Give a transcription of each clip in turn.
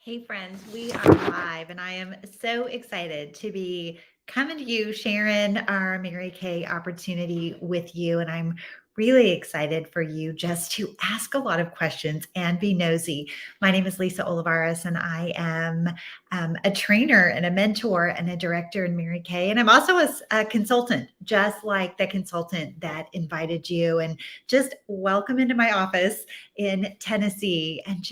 Hey friends, we are live and I am so excited to be coming to you, sharing our Mary Kay opportunity with you. And I'm really excited for you just to ask a lot of questions and be nosy. My name is Lisa Olivares and I am a trainer and a mentor and a director in Mary Kay. And I'm also a consultant, just like the consultant that invited you. And just welcome into my office in Tennessee and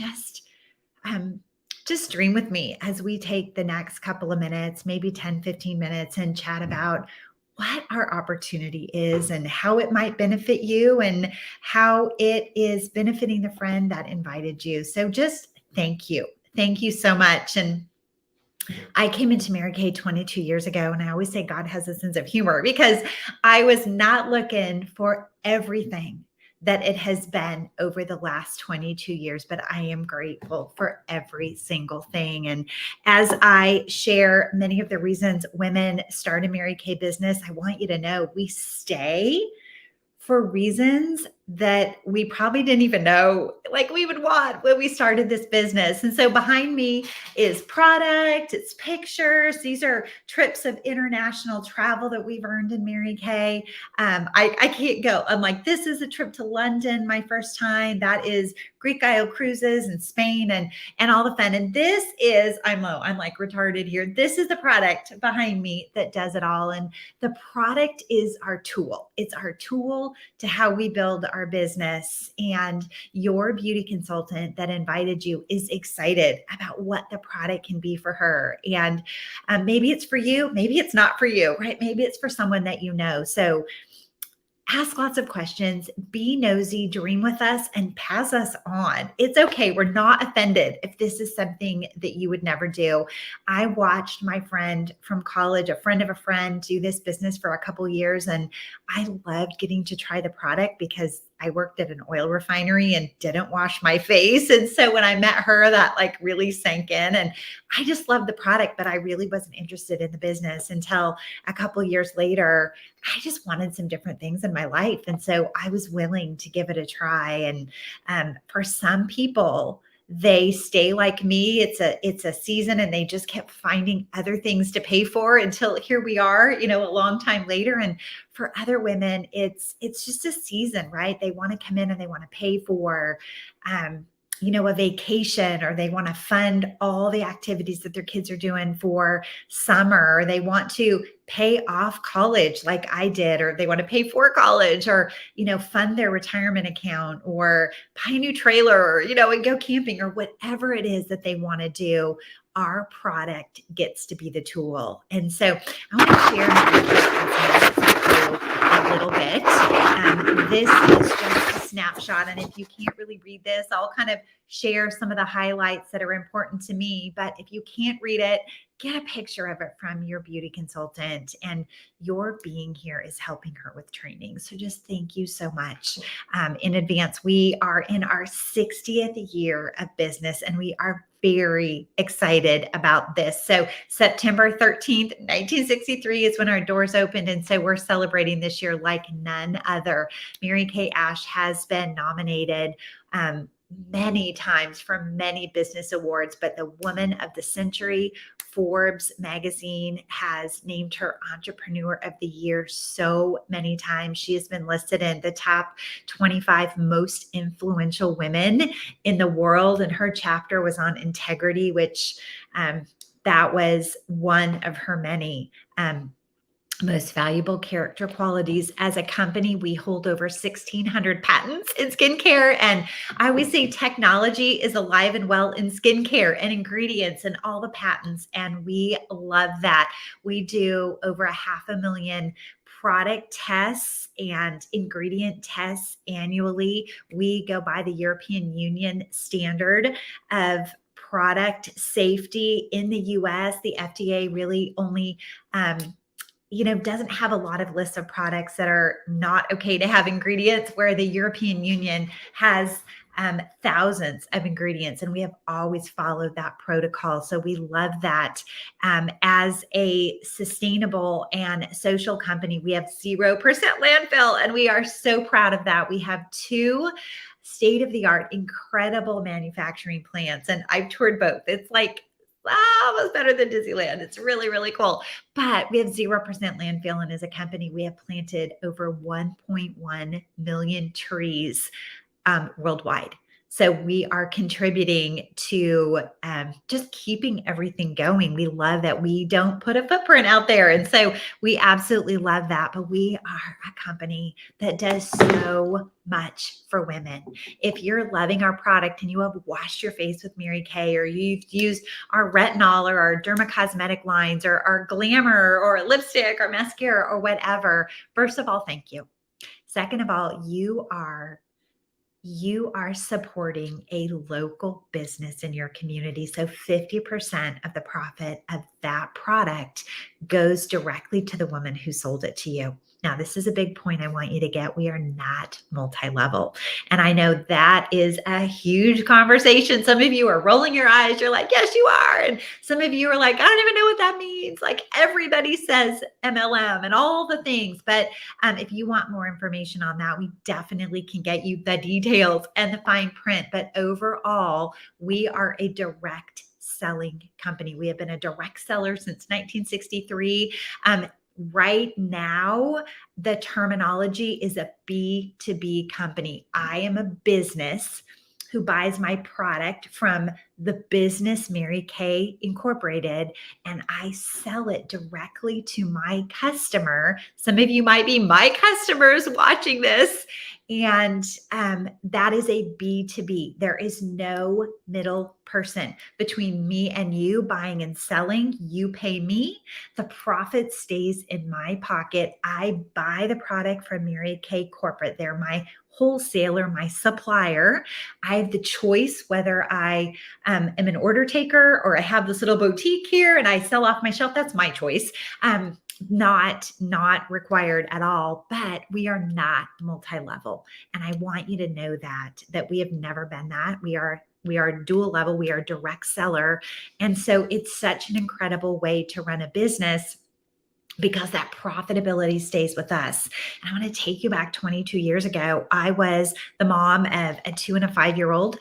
um, just dream with me as we take the next couple of minutes, maybe 10, 15 minutes, and chat about what our opportunity is and how it might benefit you and how it is benefiting the friend that invited you. So just thank you. Thank you so much. And I came into Mary Kay 22 years ago, and I always say God has a sense of humor because I was not looking for everything that it has been over the last 22 years, but I am grateful for every single thing. And as I share many of the reasons women start a Mary Kay business, I want you to know we stay for reasons that we probably didn't even know like we would want when we started this business. And so behind me is product, it's pictures. These are trips of international travel that we've earned in Mary Kay. I can't go. I'm like, this is a trip to London, my first time. That is Greek Isle cruises in Spain and all the fun. And this is, I'm like retarded here. This is the product behind me that does it all. And the product is our tool. It's our tool to how we build our business. And your beauty consultant that invited you is excited about what the product can be for her. And maybe it's for you, maybe it's not for you, right? Maybe it's for someone that you know. So ask lots of questions, be nosy, dream with us, and pass us on. It's okay. We're not offended if this is something that you would never do. I watched my friend from college, a friend of a friend, do this business for a couple years, and I loved getting to try the product because I worked at an oil refinery and didn't wash my face. And so when I met her, that like really sank in. And I just loved the product, but I really wasn't interested in the business until a couple years later. I just wanted some different things in my life. And so I was willing to give it a try. And for some people, they stay like me. It's a season and they just kept finding other things to pay for until here we are, a long time later. And for other women, it's just a season, right? They want to come in and they want to pay for a vacation, or they want to fund all the activities that their kids are doing for summer, or they want to pay off college like I did, or they want to pay for college, or, fund their retirement account, or buy a new trailer, or, and go camping, or whatever it is that they want to do. Our product gets to be the tool. And so I want to share a little bit. This is just a snapshot. And if you can't really read this, I'll kind of share some of the highlights that are important to me. But if you can't read it, get a picture of it from your beauty consultant, and your being here is helping her with training. So just thank you so much in advance. We are in our 60th year of business, and we are very excited about this. So September 13th, 1963 is when our doors opened. And so we're celebrating this year like none other. Mary Kay Ash has been nominated many times for many business awards, but the Woman of the Century, Forbes magazine has named her Entrepreneur of the Year so many times. She has been listed in the top 25 most influential women in the world, and her chapter was on integrity, which that was one of her many most valuable character qualities. As a company, we hold over 1,600 patents in skincare. And I always say technology is alive and well in skincare and ingredients and all the patents. And we love that. We do over 500,000 product tests and ingredient tests annually. We go by the European Union standard of product safety in the US. The FDA really only doesn't have a lot of lists of products that are not okay to have ingredients, where the European Union has thousands of ingredients, and we have always followed that protocol. So we love that. As a sustainable and social company, we have 0% landfill, and we are so proud of that. We have 2 state of the art, incredible manufacturing plants. And I've toured both. It's like almost better than Disneyland. It's really, really cool. But we have 0% landfill. And as a company, we have planted over 1.1 million trees worldwide. So we are contributing to just keeping everything going. We love that we don't put a footprint out there. And so we absolutely love that. But we are a company that does so much for women. If you're loving our product and you have washed your face with Mary Kay, or you've used our retinol or our dermacosmetic lines or our glamour or lipstick or mascara or whatever, first of all, thank you. Second of all, you are supporting a local business in your community. So 50% of the profit of that product goes directly to the woman who sold it to you. Now, this is a big point I want you to get. We are not multi-level. And I know that is a huge conversation. Some of you are rolling your eyes. You're like, yes, you are. And some of you are like, I don't even know what that means. Like everybody says MLM and all the things. But if you want more information on that, we definitely can get you the details and the fine print. But overall, we are a direct selling company. We have been a direct seller since 1963. Right now, the terminology is a B2B company. I am a business who buys my product from the business Mary Kay Incorporated, and I sell it directly to my customer. Some of you might be my customers watching this. And that is a B2B. There is no middle person between me and you buying and selling. You pay me. The profit stays in my pocket. I buy the product from Mary Kay Corporate. They're my wholesaler, my supplier. I have the choice whether I am an order taker or I have this little boutique here and I sell off my shelf. That's my choice. Not required at all, but we are not multi-level. And I want you to know that we have never been that. We are dual level. We are a direct seller. And so it's such an incredible way to run a business because that profitability stays with us. And I want to take you back 22 years ago. I was the mom of a 2 and a 5-year-old.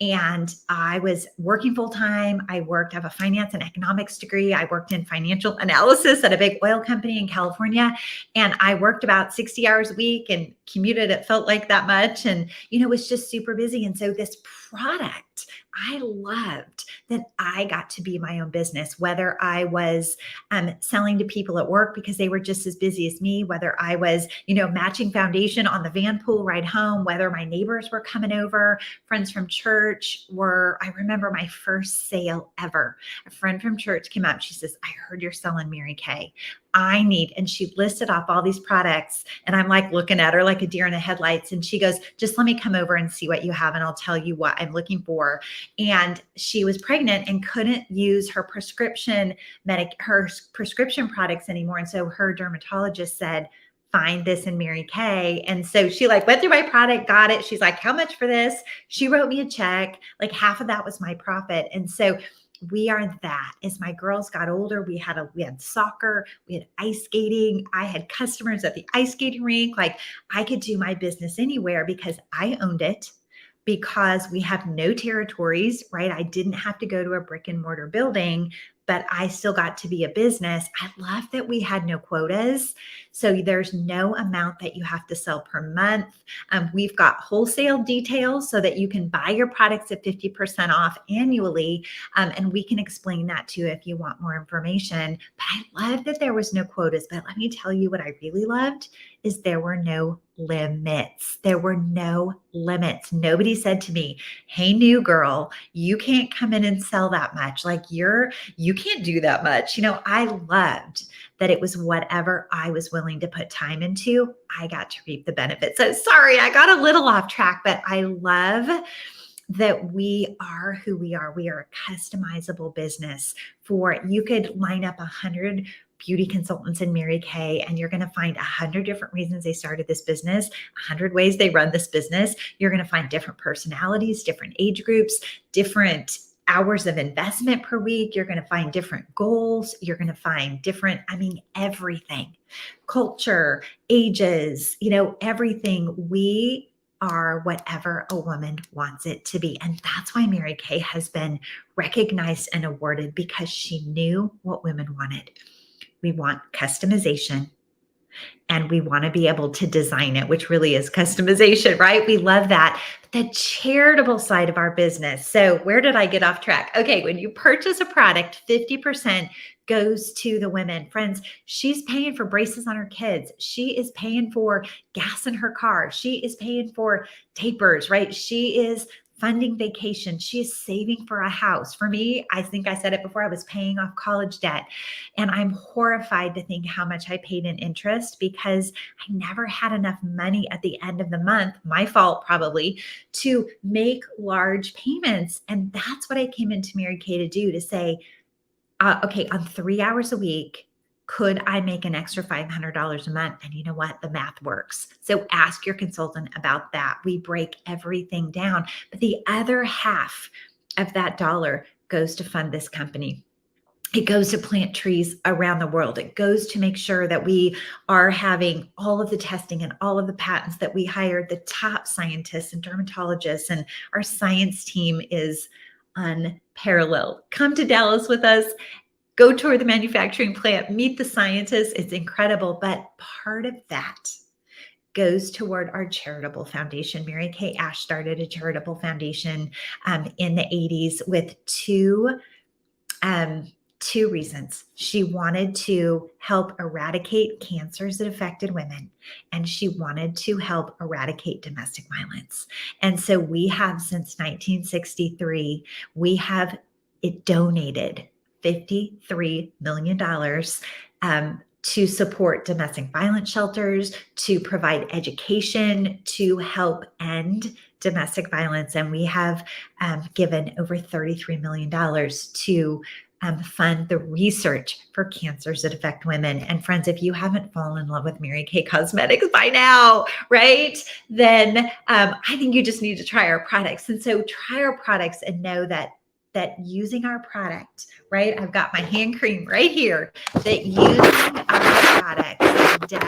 And I was working full time. I have a finance and economics degree. I worked in financial analysis at a big oil company in California. And I worked about 60 hours a week and commuted. It felt like that much. And, was just super busy. And so this product, I loved that I got to be my own business, whether I was selling to people at work because they were just as busy as me, whether I was, matching foundation on the van pool ride home, whether my neighbors were coming over, friends from church I remember my first sale ever. A friend from church came up. She says, I heard you're selling Mary Kay. And she listed off all these products, and I'm like looking at her like a deer in the headlights. And she goes, just let me come over and see what you have, and I'll tell you what I'm looking for. And she was pregnant and couldn't use her prescription products anymore. And so her dermatologist said, find this in Mary Kay. And so she went through my product, got it. She's like, how much for this? She wrote me a check. Like half of that was my profit. And so we are that. As my girls got older, we had soccer, we had ice skating. I had customers at the ice skating rink. I could do my business anywhere because I owned it, because we have no territories, right? I didn't have to go to a brick and mortar building, but I still got to be a business. I love that we had no quotas. So there's no amount that you have to sell per month. We've got wholesale details so that you can buy your products at 50% off annually. And we can explain that to you if you want more information. But I love that there was no quotas. But let me tell you what I really loved is there were no limits. There were no limits. Nobody said to me, hey, new girl, you can't come in and sell that much. You can't do that much. I loved that it was whatever I was willing to put time into, I got to reap the benefits. So sorry, I got a little off track, but I love that we are who we are. We are a customizable business. You could line up 100 beauty consultants in Mary Kay, and you're going to find 100 different reasons they started this business, 100 ways they run this business. You're going to find different personalities, different age groups, different hours of investment per week. You're going to find different goals. You're going to find everything, culture, ages, everything. We are whatever a woman wants it to be. And that's why Mary Kay has been recognized and awarded, because she knew what women wanted. We want customization, and we want to be able to design it, which really is customization, right? We love that. The charitable side of our business. So, where did I get off track? Okay, when you purchase a product, 50% goes to the women. Friends, she's paying for braces on her kids. She is paying for gas in her car. She is paying for tapers, right? She is funding vacation. She is saving for a house. For me, I think I said it before, I was paying off college debt. And I'm horrified to think how much I paid in interest, because I never had enough money at the end of the month, my fault probably, to make large payments. And that's what I came into Mary Kay to do, to say, okay, on 3 hours a week, could I make an extra $500 a month? And you know what? The math works. So ask your consultant about that. We break everything down, but the other half of that dollar goes to fund this company. It goes to plant trees around the world. It goes to make sure that we are having all of the testing and all of the patents, that we hire the top scientists and dermatologists, and our science team is unparalleled. Come to Dallas with us. Go tour the manufacturing plant, meet the scientists. It's incredible. But part of that goes toward our charitable foundation. Mary Kay Ash started a charitable foundation in the 80s with two reasons. She wanted to help eradicate cancers that affected women, and she wanted to help eradicate domestic violence. And so we have, since 1963, we have donated $53 million to support domestic violence shelters, to provide education, to help end domestic violence. And we have given over $33 million to fund the research for cancers that affect women. And friends, if you haven't fallen in love with Mary Kay Cosmetics by now, right, then I think you just need to try our products. And so try our products and know that using our product, right? I've got my hand cream right here, that using our product does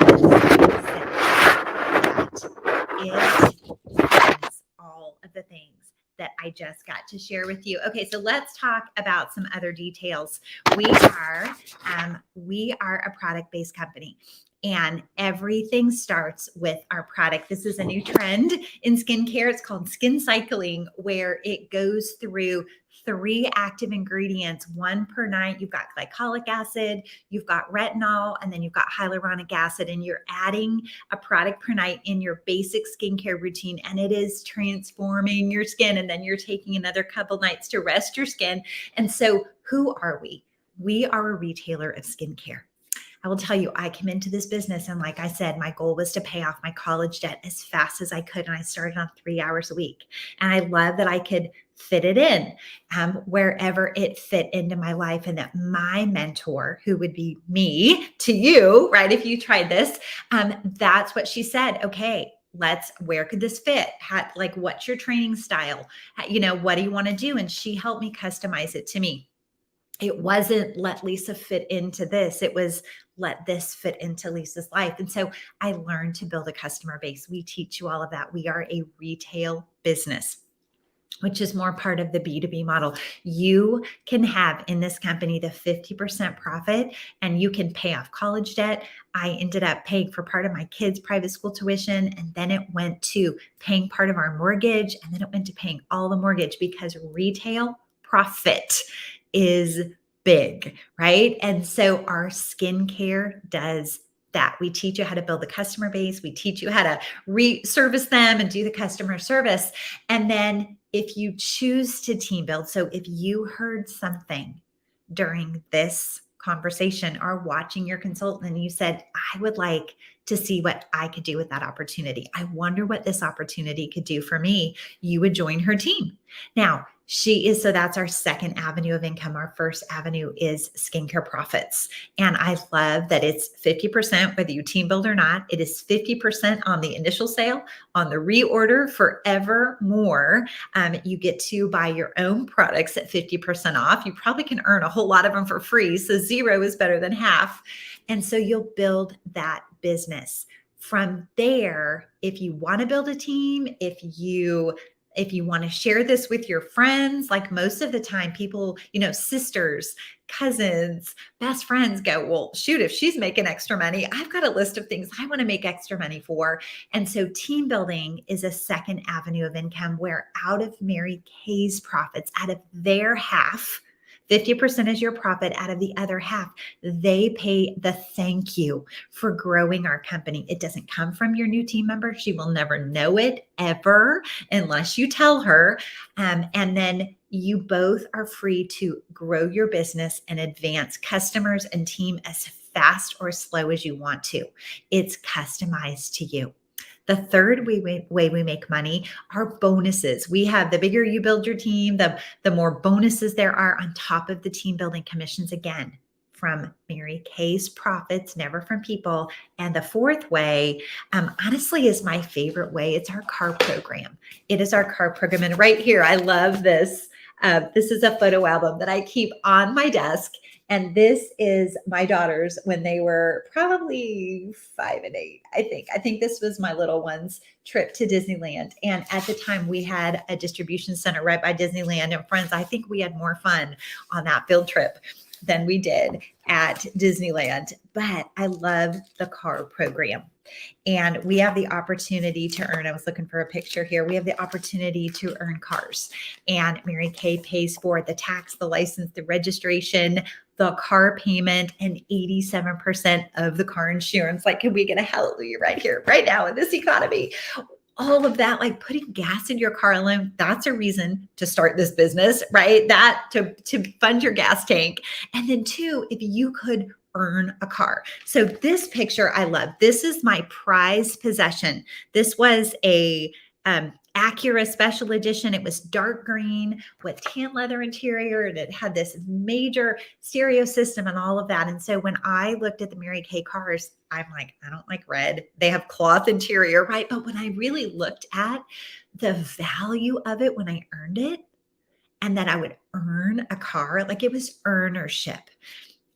all of the things that I just got to share with you. Okay, so let's talk about some other details. We are a product-based company, and everything starts with our product. This is a new trend in skincare. It's called skin cycling, where it goes through 3 active ingredients, 1 per night. You've got glycolic acid, you've got retinol, and then you've got hyaluronic acid, and you're adding a product per night in your basic skincare routine, and it is transforming your skin. And then you're taking another couple nights to rest your skin. And so who are we? We are a retailer of skincare. I will tell you, I came into this business, and like I said, my goal was to pay off my college debt as fast as I could. And I started on 3 hours a week. And I love that I could fit it in wherever it fit into my life. And that my mentor, who would be me to you, right, if you tried this, that's what she said. Okay, where could this fit? What's your training style? What do you want to do? And she helped me customize it to me. It wasn't let Lisa fit into this. It was let this fit into Lisa's life. And so I learned to build a customer base. We teach you all of that. We are a retail business, which is more part of the B2B model. You can have in this company the 50% profit, and you can pay off college debt. I ended up paying for part of my kids' private school tuition, and then it went to paying part of our mortgage, and then it went to paying all the mortgage, because retail profit is big, right? And so our skincare does that. We teach you how to build a customer base. We teach you how to service them and do the customer service. And then if you choose to team build, so if you heard something during this conversation or watching your consultant and you said, I would like to see what I could do with that opportunity. I wonder what this opportunity could do for me. You would join her team. Now, so that's our second avenue of income. Our first avenue is skincare profits. And I love that it's 50%, whether you team build or not. It is 50% on the initial sale, on the reorder, forevermore. You get to buy your own products at 50% off. You probably can earn a whole lot of them for free. So 0 is better than half. And so you'll build that business From there, if you want to build a team, if you want to share this with your friends, like most of the time people, sisters, cousins, best friends go, well, shoot, if she's making extra money, I've got a list of things I want to make extra money for. And so team building is a second avenue of income where out of Mary Kay's profits, out of their half, 50% is your profit, out of the other half, they pay the thank you for growing our company. It doesn't come from your new team member. She will never know it ever unless you tell her. And then you both are free to grow your business and advance customers and team as fast or slow as you want to. It's customized to you. The third way we make money are bonuses. We have, the bigger you build your team, the more bonuses there are on top of the team building commissions, again, from Mary Kay's profits, never from people. And the fourth way, honestly, is my favorite way. It's our car program. It is our car program. And right here, I love this. This is a photo album that I keep on my desk. And this is my daughters when they were probably 5 and 8, I think. I think this was my little one's trip to Disneyland. And at the time, we had a distribution center right by Disneyland. And friends, I think we had more fun on that field trip than we did at Disneyland. But I love the car program. And we have the opportunity to earn, I was looking for a picture here. We have the opportunity to earn cars. And Mary Kay pays for the tax, the license, the registration, the car payment, and 87% of the car insurance. Like, can we get a hallelujah right here, right now in this economy? All of that, like putting gas in your car alone, that's a reason to start this business, right? That to fund your gas tank. And then two, if you could earn a car. So this picture I love. This is my prized possession. This was a Acura special edition. It was dark green with tan leather interior, and it had this major stereo system and all of that. And so when I looked at the Mary Kay cars, I'm like, I don't like red. They have cloth interior, right? But when I really looked at the value of it when I earned it, and that I would earn a car, like it was earnership,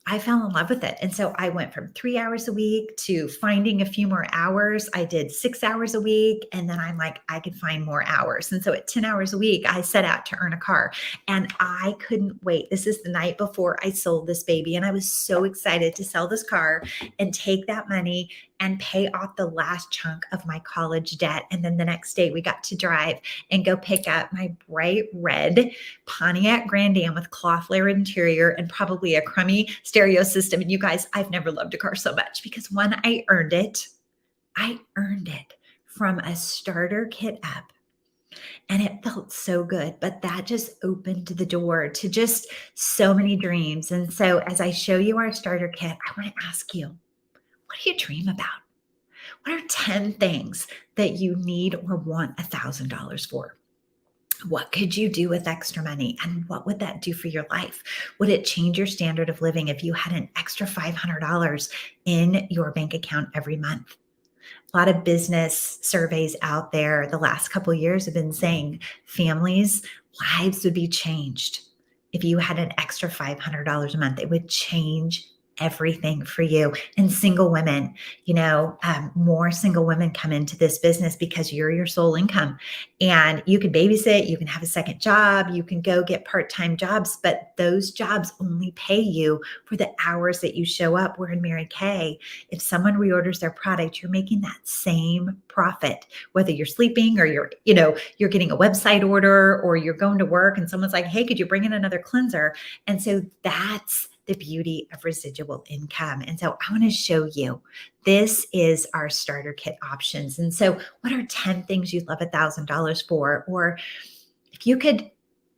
I fell in love with it. And so I went from 3 hours a week to finding a few more hours. I did 6 hours a week. And then I'm like, I could find more hours. And so at 10 hours a week, I set out to earn a car, and I couldn't wait. This is the night before I sold this baby. And I was so excited to sell this car and take that money and pay off the last chunk of my college debt. And then the next day we got to drive and go pick up my bright red Pontiac Grand Am with cloth layer interior and probably a crummy stereo system. And you guys, I've never loved a car so much because when I earned it from a starter kit up. And it felt so good, but that just opened the door to just so many dreams. And so as I show you our starter kit, I want to ask you, what do you dream about? What are 10 things that you need or want $1,000 for? What could you do with extra money? And what would that do for your life? Would it change your standard of living if you had an extra $500 in your bank account every month? A lot of business surveys out there the last couple of years have been saying families' lives would be changed if you had an extra $500 a month. It would change everything for you. And single women, more single women come into this business because you're your sole income, and you can babysit, you can have a second job, you can go get part-time jobs, but those jobs only pay you for the hours that you show up. Where in Mary Kay, if someone reorders their product, you're making that same profit, whether you're sleeping or you're getting a website order, or you're going to work and someone's like, hey, could you bring in another cleanser? And so that's the beauty of residual income. And so I want to show you, this is our starter kit options. And so what are 10 things you'd love $1,000 for? Or if you could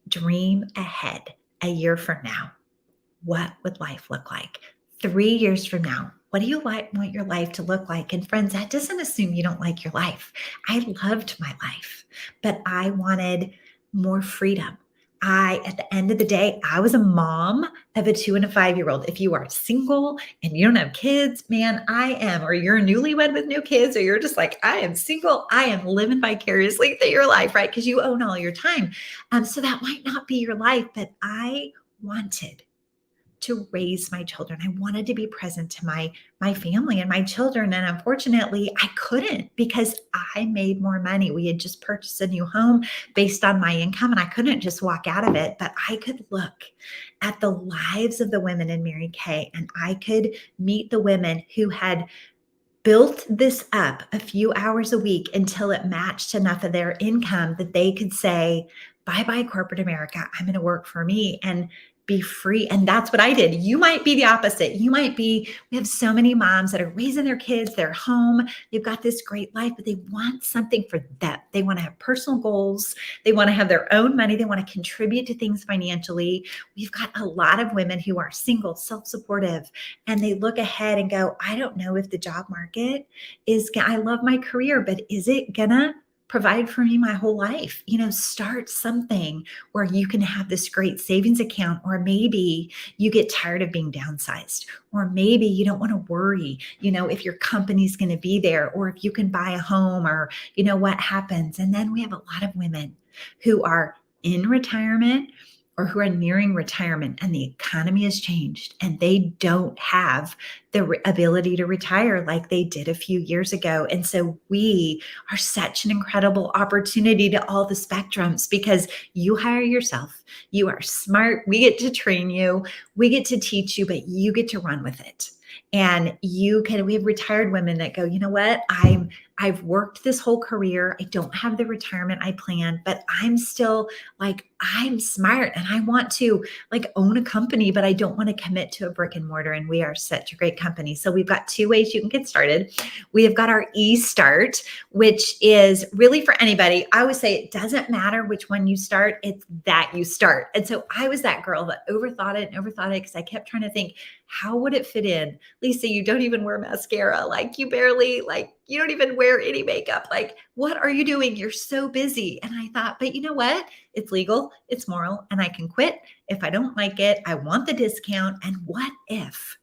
dream ahead a year from now, what would life look like? 3 years from now, what do you want your life to look like? And friends, that doesn't assume you don't like your life. I loved my life, but I wanted more freedom. At the end of the day, I was a mom of a 2 and a 5-year-old. If you are single and you don't have kids, man, I am, or you're newlywed with no kids, or you're just like, I am single, I am living vicariously through your life, right? Because you own all your time. So that might not be your life, but I wanted to raise my children. I wanted to be present to my family and my children. And unfortunately, I couldn't because I made more money. We had just purchased a new home based on my income, and I couldn't just walk out of it. But I could look at the lives of the women in Mary Kay, and I could meet the women who had built this up a few hours a week until it matched enough of their income that they could say, bye bye, corporate America. I'm going to work for me and be free. And that's what I did. You might be the opposite. We have so many moms that are raising their kids, they're home, they've got this great life, but they want something for them. They want to have personal goals. They want to have their own money. They want to contribute to things financially. We've got a lot of women who are single, self-supportive, and they look ahead and go, I don't know if the job market I love my career, but is it gonna provide for me my whole life? Start something where you can have this great savings account, or maybe you get tired of being downsized, or maybe you don't want to worry, if your company's going to be there, or if you can buy a home, or what happens. And then we have a lot of women who are in retirement or who are nearing retirement, and the economy has changed and they don't have the ability to retire like they did a few years ago. And so we are such an incredible opportunity to all the spectrums, because you hire yourself, you are smart, we get to train you, we get to teach you, but you get to run with it. And we have retired women that go, you know what, I've worked this whole career. I don't have the retirement I planned, but I'm still I'm smart and I want to own a company, but I don't want to commit to a brick and mortar. And we are such a great company. So we've got two ways you can get started. We have got our eStart, which is really for anybody. I always say it doesn't matter which one you start, it's that you start. And so I was that girl that overthought it because I kept trying to think, how would it fit in? Lisa, you don't even wear mascara. You don't even wear any makeup. What are you doing? You're so busy. And I thought, but you know what? It's legal, it's moral, and I can quit if I don't like it. I want the discount. And what if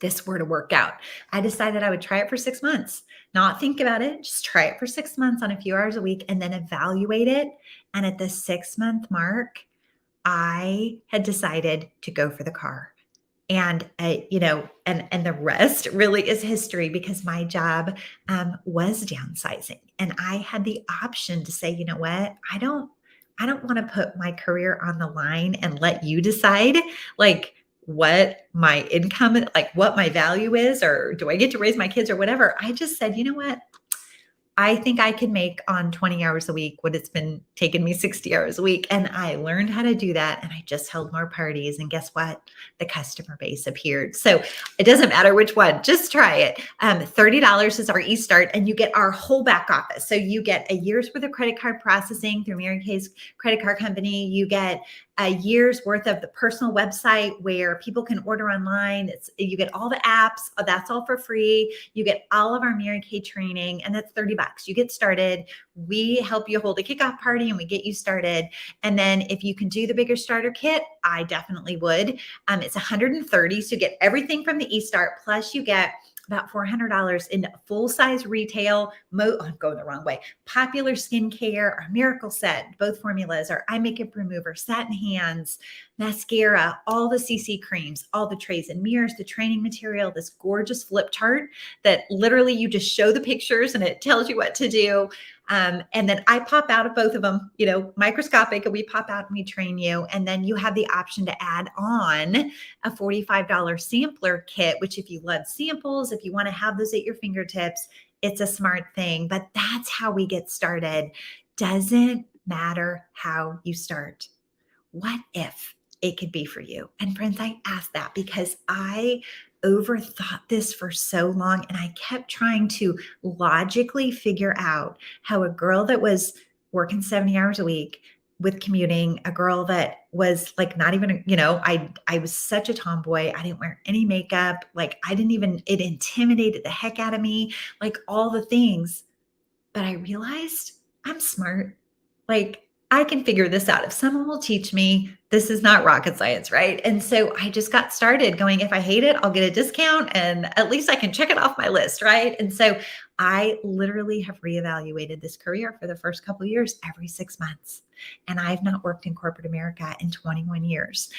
this were to work out? I decided I would try it for 6 months, not think about it, just try it for 6 months on a few hours a week and then evaluate it. And at the 6-month mark, I had decided to go for the car. And, and the rest really is history, because my job was downsizing, and I had the option to say, you know what, I don't want to put my career on the line and let you decide what my income, what my value is, or do I get to raise my kids or whatever. I just said, you know what, I think I can make on 20 hours a week what it's been taking me 60 hours a week. And I learned how to do that. And I just held more parties. And guess what? The customer base appeared. So it doesn't matter which one, just try it. $30 is our eStart, and you get our whole back office. So you get a year's worth of credit card processing through Mary Kay's credit card company. You get a year's worth of the personal website where people can order online. You get all the apps. That's all for free. You get all of our Mary Kay training, and that's $30. You get started. We help you hold a kickoff party and we get you started. And then if you can do the bigger starter kit, I definitely would. It's $130. So you get everything from the eStart, plus you get about $400 in full-size retail. I'm going the wrong way. Popular skincare, our miracle set, both formulas, our eye makeup remover, satin hands, mascara, all the CC creams, all the trays and mirrors, the training material, this gorgeous flip chart that literally you just show the pictures and it tells you what to do. And then I pop out of both of them, microscopic, and we pop out and we train you. And then you have the option to add on a $45 sampler kit, which if you love samples, if you want to have those at your fingertips, it's a smart thing. But that's how we get started. Doesn't matter how you start. What if it could be for you? And friends, I ask that because I overthought this for so long, and I kept trying to logically figure out how a girl that was working 70 hours a week with commuting, a girl that was not even, I was such a tomboy. I didn't wear any makeup. It intimidated the heck out of me, all the things. But I realized I'm smart. I can figure this out. If someone will teach me, this is not rocket science, right? And so I just got started going, if I hate it, I'll get a discount and at least I can check it off my list, right? And so I literally have reevaluated this career for the first couple of years every 6 months. And I've not worked in corporate America in 21 years.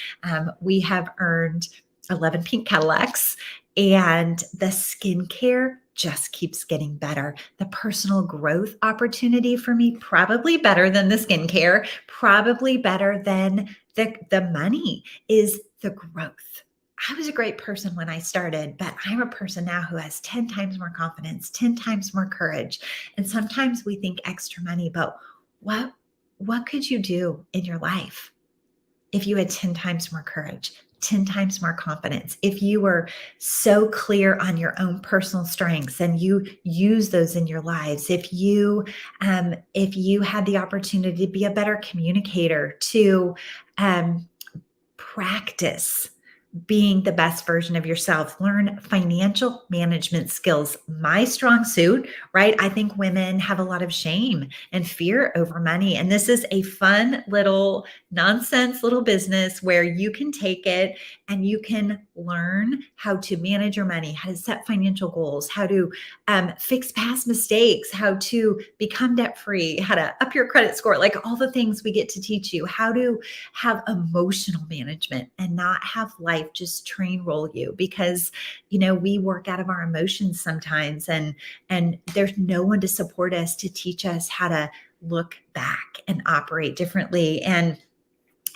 We have earned 11 pink Cadillacs, and the skincare just keeps getting better. The personal growth opportunity for me, probably better than the skincare, probably better than the money, is the growth. I was a great person when I started, but I'm a person now who has 10 times more confidence, 10 times more courage. And sometimes we think extra money, but what what could you do in your life if you had 10 times more courage, 10 times more confidence, if you were so clear on your own personal strengths and you use those in your lives, if you had the opportunity to be a better communicator, to um, practice being the best version of yourself, learn financial management skills, my strong suit, right? I think women have a lot of shame and fear over money. And this is a fun little nonsense little business where you can take it and you can learn how to manage your money, how to set financial goals, how to fix past mistakes, how to become debt free, how to up your credit score, like all the things we get to teach you, how to have emotional management and not have life just train roll you, because we work out of our emotions sometimes, and there's no one to support us, to teach us how to look back and operate differently, and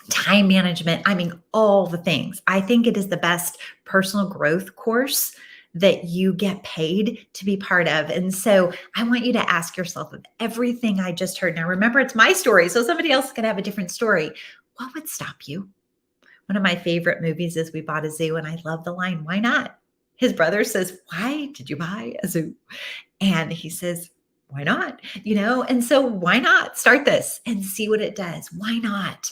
time management. I mean, all the things. I think it is the best personal growth course that you get paid to be part of. And so I want you to ask yourself, of everything I just heard, now remember, it's my story, so somebody else can have a different story. What would stop you? One of my favorite movies is We Bought a Zoo, and I love the line, why not? His brother says, why did you buy a zoo? And he says, why not? And so why not start this and see what it does? Why not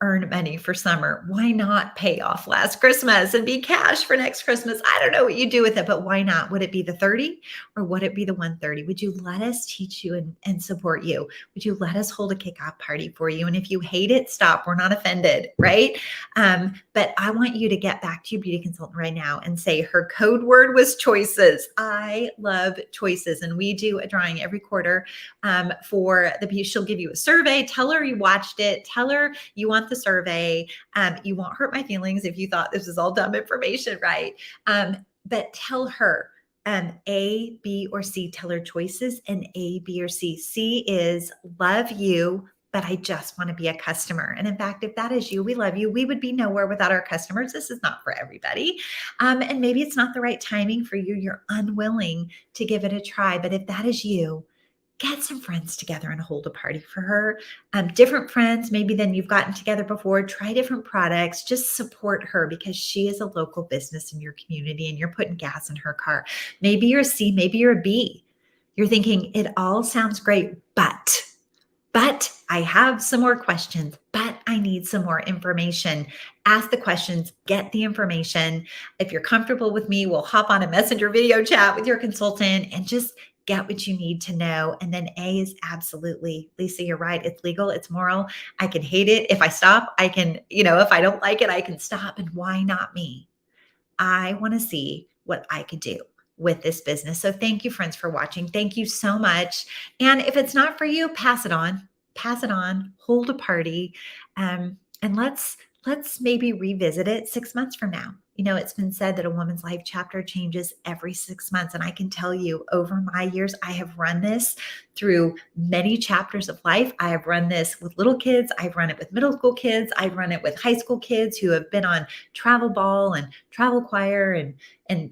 earn money for summer? Why not pay off last Christmas and be cash for next Christmas? I don't know what you do with it, but why not? Would it be the 30 or would it be the 130? Would you let us teach you and support you? Would you let us hold a kickoff party for you? And if you hate it, stop. We're not offended, right? But I want you to get back to your beauty consultant right now and say, her code word was choices. I love choices. And we do a drawing every quarter for the piece. She'll give you a survey. Tell her you watched it. Tell her you want the survey. You won't hurt my feelings if you thought this is all dumb information, right? But tell her A, B, or C. Tell her choices, and A, B, or C. C is love you, but I just want to be a customer. And in fact, if that is you, we love you. We would be nowhere without our customers. This is not for everybody. And maybe it's not the right timing for you. You're unwilling to give it a try. But if that is you, get some friends together and hold a party for her. Different friends, maybe than you've gotten together before. Try different products. Just support her, because she is a local business in your community and you're putting gas in her car. Maybe you're a C, maybe you're a B. You're thinking, it all sounds great, but I have some more questions, but I need some more information. Ask the questions, get the information. If you're comfortable with me, we'll hop on a messenger video chat with your consultant and just get what you need to know. And then A is absolutely, Lisa, you're right. It's legal. It's moral. I can hate it. If I stop, I can, if I don't like it, I can stop. And why not me? I want to see what I could do with this business. So thank you, friends, for watching. Thank you so much. And if it's not for you, pass it on. Pass it on. Hold a party, and let's maybe revisit it 6 months from now. It's been said that a woman's life chapter changes every 6 months. And I can tell you, over my years, I have run this through many chapters of life. I have run this with little kids. I've run it with middle school kids. I've run it with high school kids who have been on travel ball and travel choir and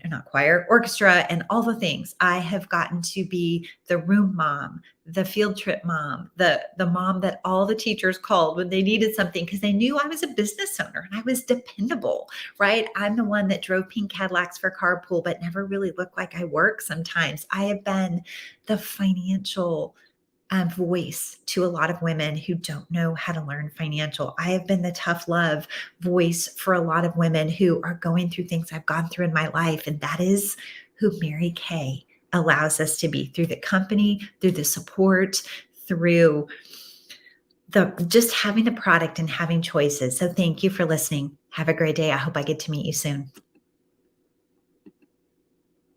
not choir, orchestra, and all the things. I have gotten to be the room mom, the field trip mom, the mom that all the teachers called when they needed something because they knew I was a business owner and I was dependable, right? I'm the one that drove pink Cadillacs for carpool, but never really looked like I work sometimes. I have been the financial voice to a lot of women who don't know how to learn financial. I have been the tough love voice for a lot of women who are going through things I've gone through in my life. And that is who Mary Kay allows us to be, through the company, through the support, through the just having the product and having choices. So thank you for listening. Have a great day. I hope I get to meet you soon.